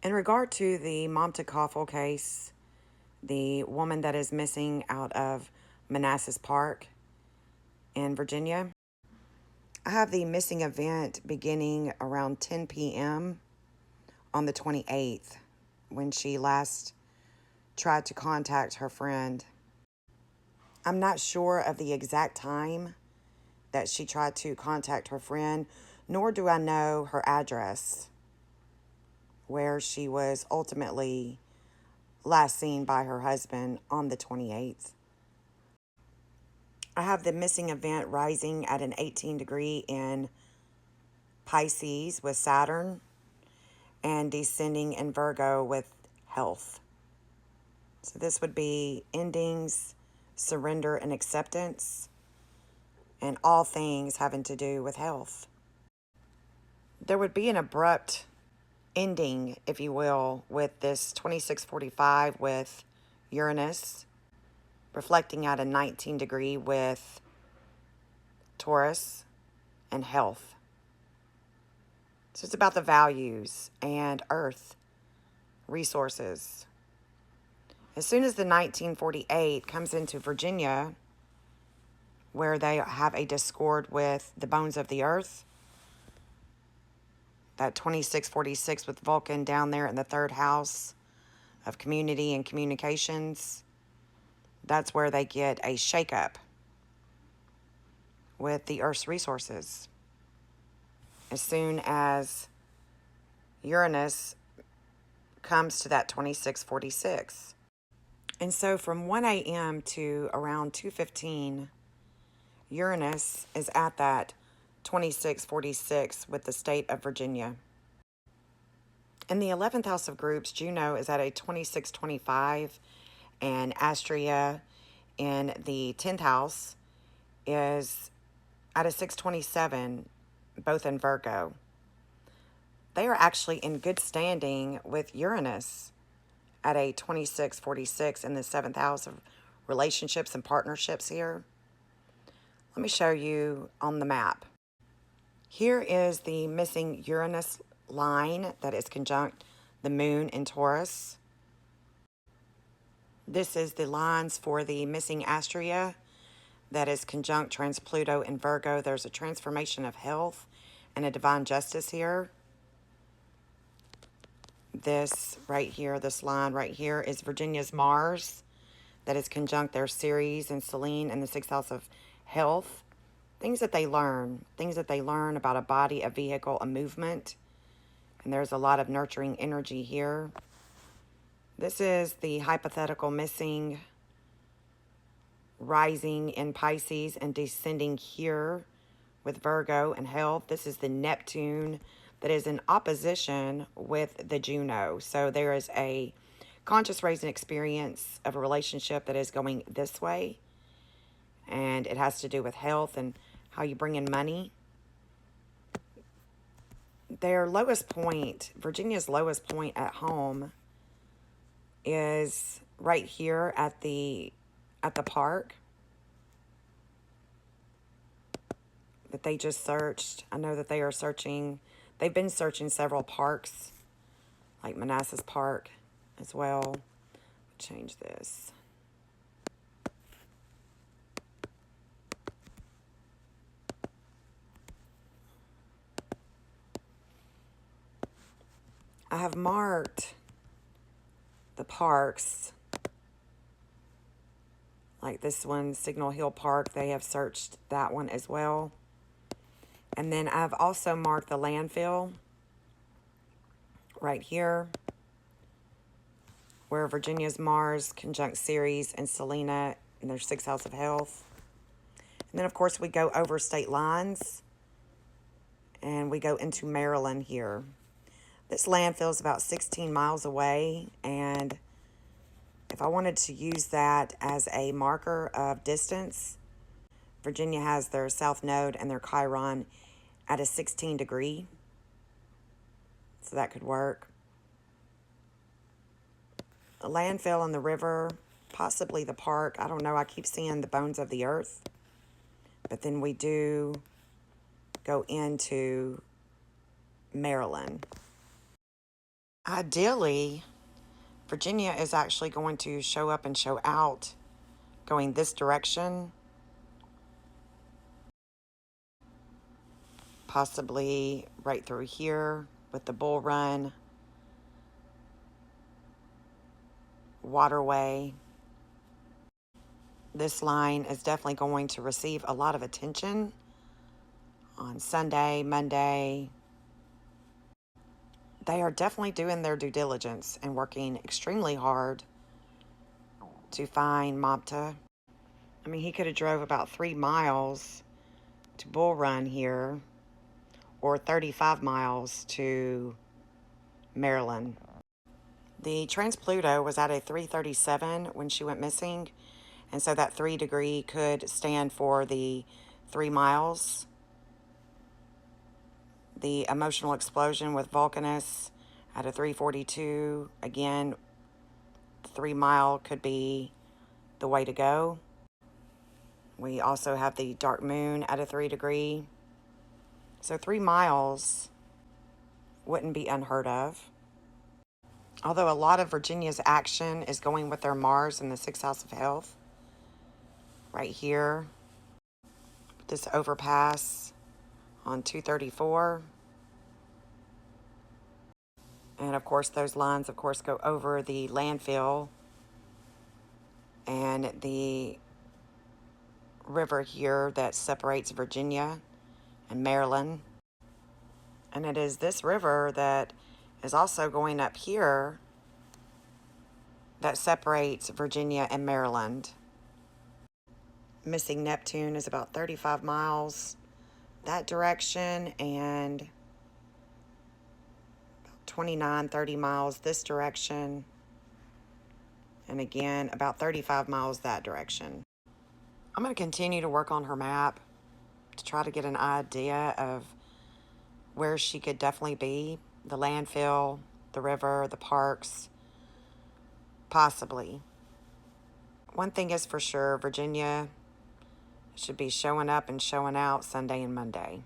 In regard to the Mamta Kafle case, the woman that is missing out of Manassas Park in Virginia, I have the missing event beginning around 10 p.m. on the 28th when she last tried to contact her friend. I'm not sure of the exact time that she tried to contact her friend, nor do I know her address where she was ultimately last seen by her husband on the 28th. I have the missing event rising at an 18 degree in Pisces with Saturn and descending in Virgo with health. So this would be endings, surrender, and acceptance, and all things having to do with health. There would be an abrupt ending, if you will, with this 2645 with Uranus, reflecting at a 19 degree with Taurus and health. So it's about the values and earth resources. As soon as the 1948 comes into Virginia, where they have a discord with the bones of the earth, that 2646 with Vulcan down there in the third house of community and communications, that's where they get a shakeup with the earth's resources. As soon as Uranus comes to that 2646. And so from 1 a.m. to around 2:15, Uranus is at that 2646 with the state of Virginia. In the 11th house of groups, Juno is at a 2625, and Astrea in the 10th house is at a 627, both in Virgo. They are actually in good standing with Uranus at a 2646 in the 7th house of relationships and partnerships here. Let me show you on the map. Here is the missing Uranus line that is conjunct the moon in Taurus. This is the lines for the missing Astrea that is conjunct trans Pluto in Virgo. There's a transformation of health and a divine justice here. This right here, this line right here is Virginia's Mars that is conjunct their Ceres and Selene in the 6th house of health. Things that they learn about a body, a vehicle, a movement. And there's a lot of nurturing energy here. This is the hypothetical missing rising in Pisces and descending here with Virgo and health. This is the Neptune that is in opposition with the Juno. So there is a conscious raising experience of a relationship that is going this way. And it has to do with health and how you bring in money. Their lowest point, Virginia's lowest point at home, is right here at the park that they just searched. I know that they are searching. They've been searching several parks, like Manassas Park as well. Change this. I have marked the parks, like this one, Signal Hill Park. They have searched that one as well. And then I've also marked the landfill right here, where Virginia's Mars conjunct Ceres and Selena in their 6th house of health. And then, of course, we go over state lines, and we go into Maryland here. This landfill is about 16 miles away, and if I wanted to use that as a marker of distance, Virginia has their south node and their Chiron at a 16 degree. So that could work. The landfill and the river, possibly the park. I don't know. I keep seeing the bones of the earth. But then we do go into Maryland. Ideally, Virginia is actually going to show up and show out going this direction, possibly right through here with the Bull Run waterway. This line is definitely going to receive a lot of attention on Sunday, Monday. They are definitely doing their due diligence and working extremely hard to find Mamta. I mean, he could have drove about 3 miles to Bull Run here, or 35 miles to Maryland. The Trans-Pluto was at a 337 when she went missing, and so that 3 degree could stand for the 3 miles. The emotional explosion with Vulcanus at a 342, again, 3 mile could be the way to go. We also have the dark moon at a 3 degree. So 3 miles wouldn't be unheard of. Although a lot of Virginia's action is going with their Mars in the 6th house of health. Right here. This overpass on 234. And of course, those lines, of course, go over the landfill and the river here that separates Virginia and Maryland. And it is this river that is also going up here that separates Virginia and Maryland. Missing Neptune is about 35 miles that direction and 29, 30 miles this direction. And again, about 35 miles that direction. I'm going to continue to work on her map to try to get an idea of where she could definitely be. The landfill, the river, the parks, possibly. One thing is for sure, Virginia should be showing up and showing out Sunday and Monday.